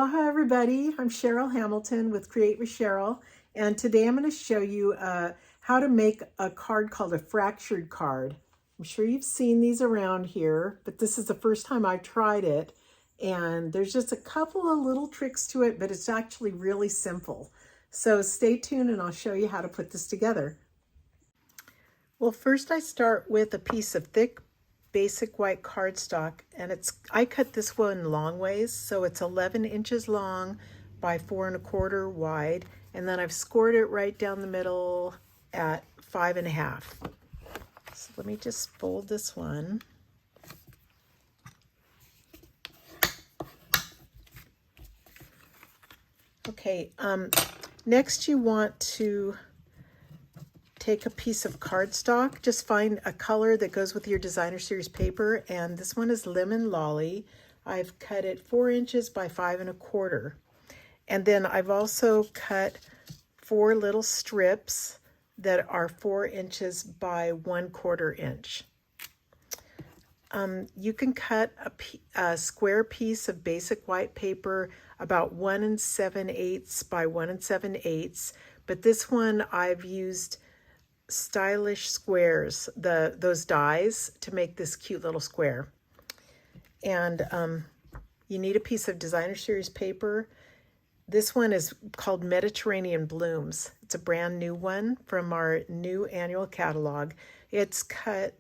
Aloha everybody, I'm Cheryl Hamilton with Create with Cheryl, and today I'm going to show you how to make a card called a fractured card. I'm sure you've seen these around here, but this is the first time I've tried it, and there's just a couple of little tricks to it, but it's actually really simple. So stay tuned and I'll show you how to put this together. Well, first I start with a piece of thick basic white cardstock, and I cut this one long ways, so it's 11 inches long by 4 1/4 wide, and then I've scored it right down the middle at 5 1/2. So let me just fold this one. Okay, next you want to take a piece of cardstock. Just find a color that goes with your designer series paper, and this one is Lemon Lolly. I've cut it 4 inches by 5 1/4. And then I've also cut 4 little strips that are 4 inches by 1/4 inch. You can cut a square piece of basic white paper about 1 7/8 by 1 7/8, but this one I've used stylish squares, those dies, to make this cute little square. And you need a piece of designer series paper. This one is called Mediterranean Blooms. It's a brand new one from our new annual catalog. It's cut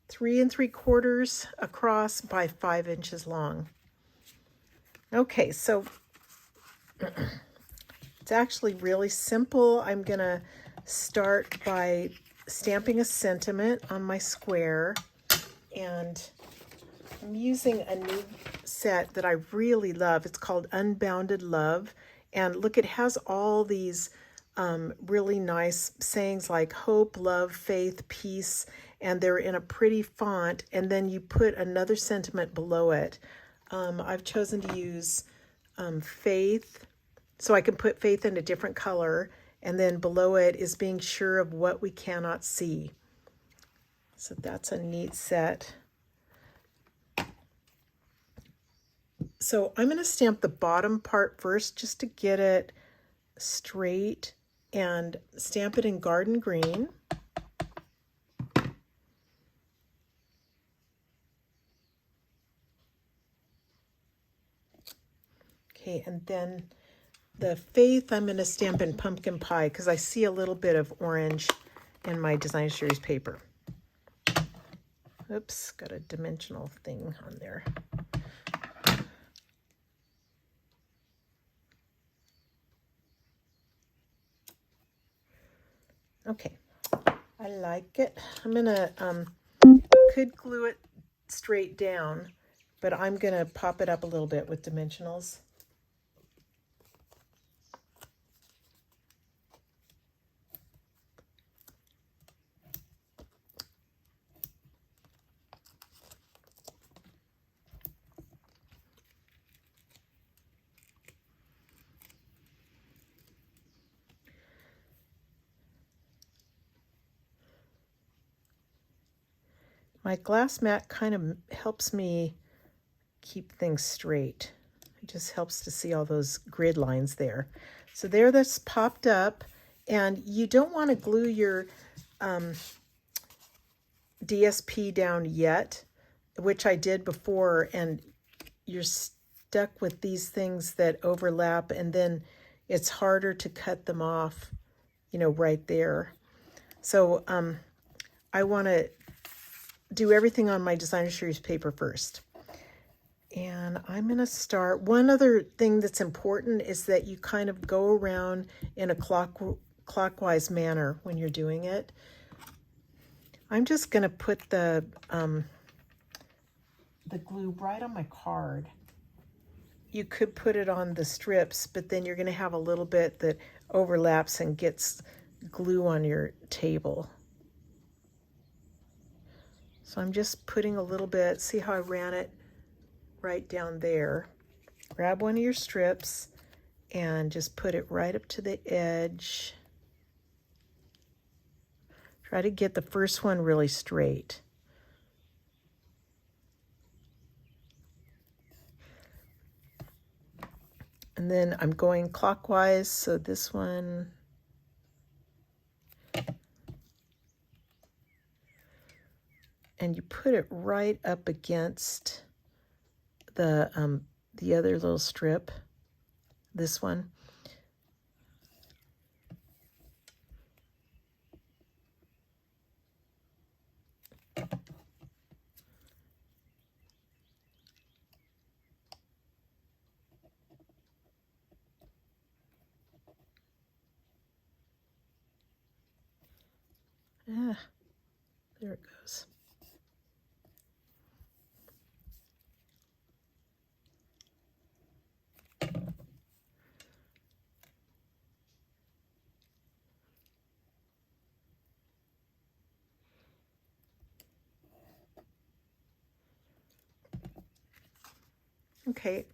3 3/4 across by 5 inches long. Okay, so it's actually really simple. I'm gonna start by stamping a sentiment on my square, and I'm using a new set that I really love. It's called Unbounded Love, and look, it has all these really nice sayings like hope, love, faith, peace, and they're in a pretty font, and then you put another sentiment below it. I've chosen to use faith, so I can put faith in a different color, and then below it is being sure of what we cannot see. So that's a neat set. So I'm going to stamp the bottom part first just to get it straight, and stamp it in garden green. Okay, and then the faith I'm going to stamp in pumpkin pie because I see a little bit of orange in my design series paper. Oops, got a dimensional thing on there. Okay, I like it. I'm going to, could glue it straight down, but I'm going to pop it up a little bit with dimensionals. My glass mat kind of helps me keep things straight. It just helps to see all those grid lines there. So there, that's popped up, and you don't want to glue your DSP down yet, which I did before, and you're stuck with these things that overlap, and then it's harder to cut them off, you know, right there. So I want to do everything on my designer series paper first. And I'm going to start. One other thing that's important is that you kind of go around in a clockwise manner when you're doing it. I'm just going to put the glue right on my card. You could put it on the strips, but then you're going to have a little bit that overlaps and gets glue on your table. So I'm just putting a little bit, see how I ran it right down there. Grab one of your strips and just put it right up to the edge. Try to get the first one really straight. And then I'm going clockwise, so this one, and you put it right up against the other little strip, this one. Ah, there it goes. Okay,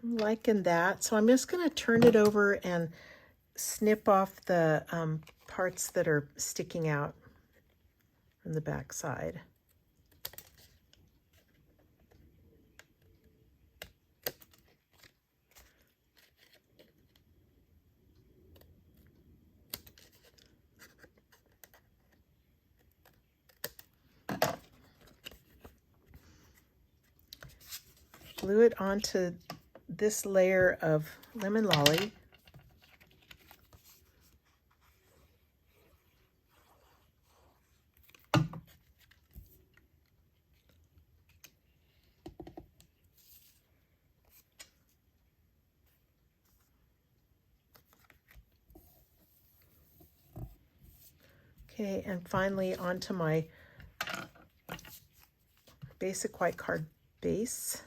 I'm liking that. So I'm just going to turn it over and snip off the parts that are sticking out from the back side. Glue it onto this layer of lemon lolly. Okay, and finally onto my basic white card base.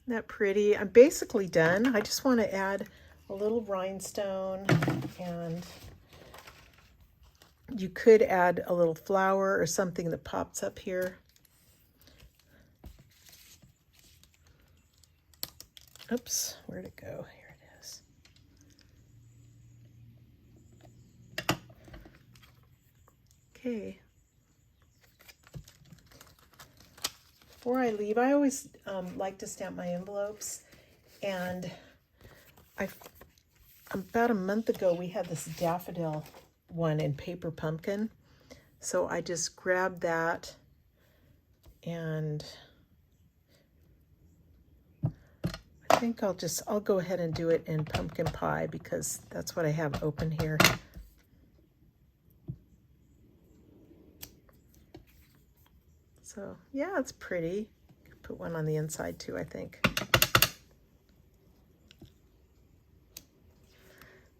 Isn't that pretty? I'm basically done. I just want to add a little rhinestone, and you could add a little flower or something that pops up here. Oops, where'd it go? Here it is. Okay. Before I leave, I always like to stamp my envelopes, and about a month ago we had this daffodil one in paper pumpkin, so I just grabbed that, and I think I'll go ahead and do it in pumpkin pie because that's what I have open here. So yeah, it's pretty. Put one on the inside too, I think.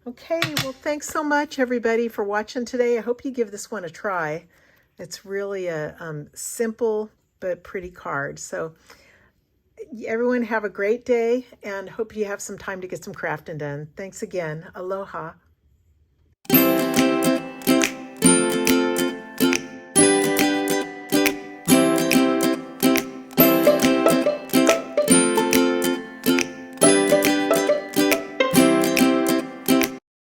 Okay, well, thanks so much, everybody, for watching today. I hope you give this one a try. It's really a simple but pretty card. So everyone have a great day, and hope you have some time to get some crafting done. Thanks again. Aloha.